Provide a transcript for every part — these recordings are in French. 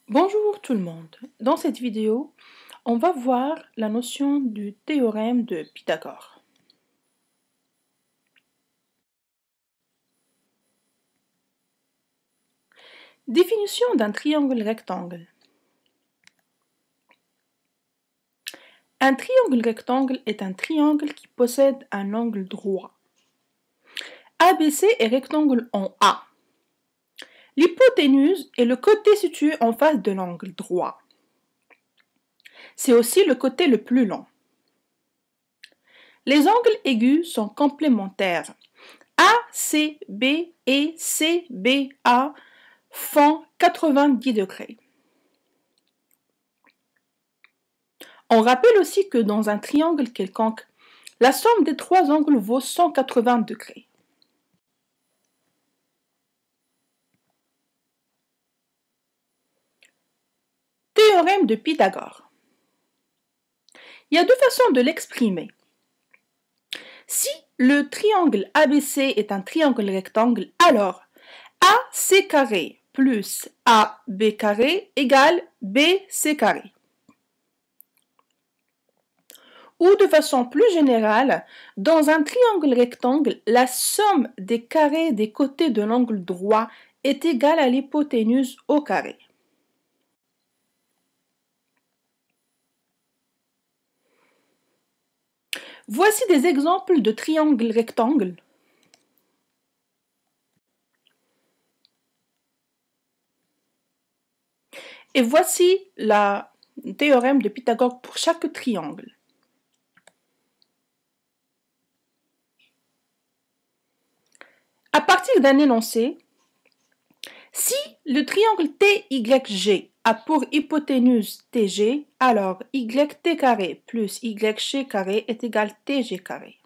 Bonjour tout le monde. Dans cette vidéo, on va voir la notion du théorème de Pythagore. Définition d'un triangle rectangle. Un triangle rectangle est un triangle qui possède un angle droit. ABC est rectangle en A. L'hypoténuse est le côté situé en face de l'angle droit. C'est aussi le côté le plus long. Les angles aigus sont complémentaires. ACB et CBA font 90 degrés. On rappelle aussi que dans un triangle quelconque, la somme des trois angles vaut 180 degrés. Théorème de Pythagore. Il y a deux façons de l'exprimer. Si le triangle ABC est un triangle rectangle, alors AC carré plus AB carré égale BC carré. Ou de façon plus générale, dans un triangle rectangle, la somme des carrés des côtés de l'angle droit est égale à l'hypoténuse au carré. Voici des exemples de triangles rectangles. Et voici le théorème de Pythagore pour chaque triangle. À partir d'un énoncé, si le triangle TYG a pour hypoténuse TG, alors YT carré plus YC carré est égal TG carré.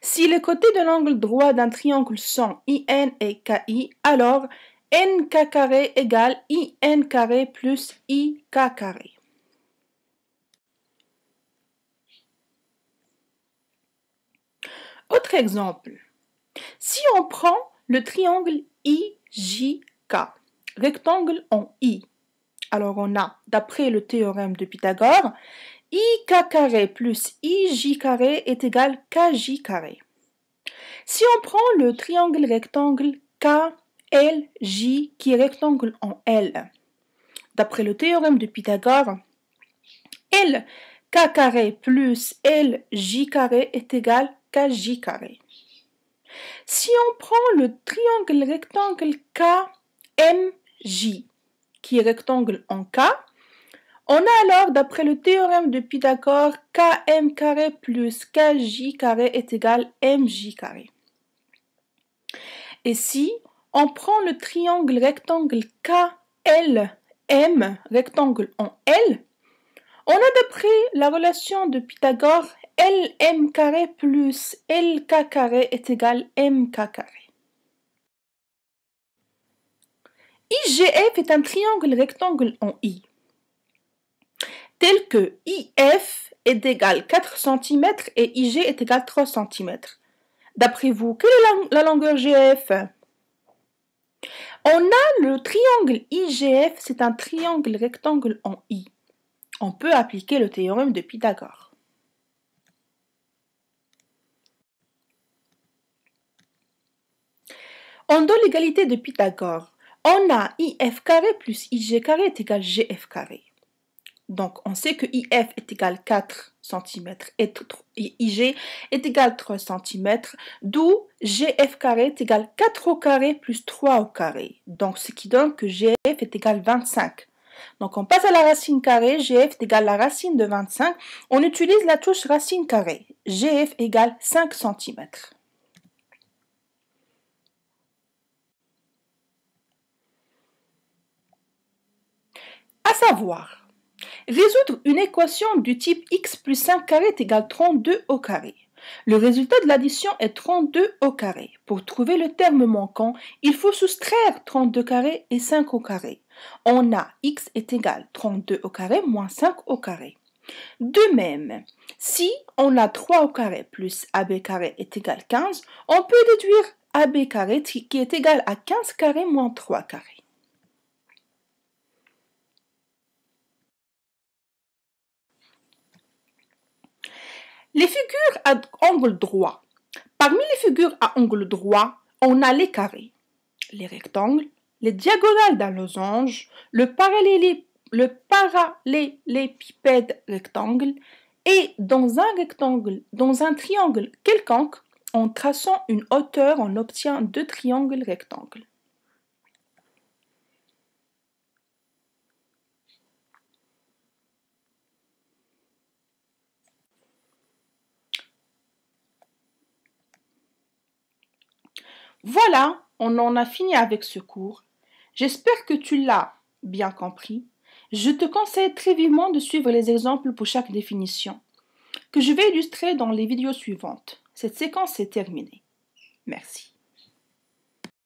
Si les côtés de l'angle droit d'un triangle sont IN et KI, alors NK carré égale IN carré plus IK carré. Autre exemple, si on prend le triangle IJK, rectangle en I, alors on a, d'après le théorème de Pythagore, IK carré plus IJ carré est égal KJ carré. Si on prend le triangle rectangle KLJ qui est rectangle en L, d'après le théorème de Pythagore, LK carré plus LJ carré est égal KJ carré. Si on prend le triangle rectangle KMJ qui est rectangle en K, on a alors, d'après le théorème de Pythagore, Km carré plus Kj carré est égal Mj carré. Et si on prend le triangle rectangle KLM, rectangle en L, on a d'après la relation de Pythagore, Lm carré plus Lk carré est égal Mk carré. IGF est un triangle rectangle en I, tel que IF est égal 4 cm et IG est égal 3 cm. D'après vous, quelle est la longueur GF? On a le triangle IGF, c'est un triangle rectangle en I. On peut appliquer le théorème de Pythagore. On donne l'égalité de Pythagore. On a IF carré plus IG carré est égal GF carré. Donc, on sait que IF est égal 4 cm et IG est égal 3 cm, d'où GF carré est égal 4 au carré plus 3 au carré. Donc, ce qui donne que GF est égal 25. Donc, on passe à la racine carrée, GF est égal à la racine de 25. On utilise la touche racine carrée. GF égale 5 cm. À savoir, résoudre une équation du type x plus 5 carré est égal 32 au carré. Le résultat de l'addition est 32 au carré. Pour trouver le terme manquant, il faut soustraire 32 carré et 5 au carré. On a x est égal 32 au carré moins 5 au carré. De même, si on a 3 au carré plus ab carré est égal 15, on peut déduire ab carré qui est égal à 15 carré moins 3 carré. Les figures à angle droit. Parmi les figures à angle droit, on a les carrés, les rectangles, les diagonales d'un losange, le parallélépipède rectangle et dans un triangle quelconque, en traçant une hauteur, on obtient deux triangles rectangles. Voilà, on en a fini avec ce cours. J'espère que tu l'as bien compris. Je te conseille très vivement de suivre les exemples pour chaque définition, que je vais illustrer dans les vidéos suivantes. Cette séquence est terminée. Merci.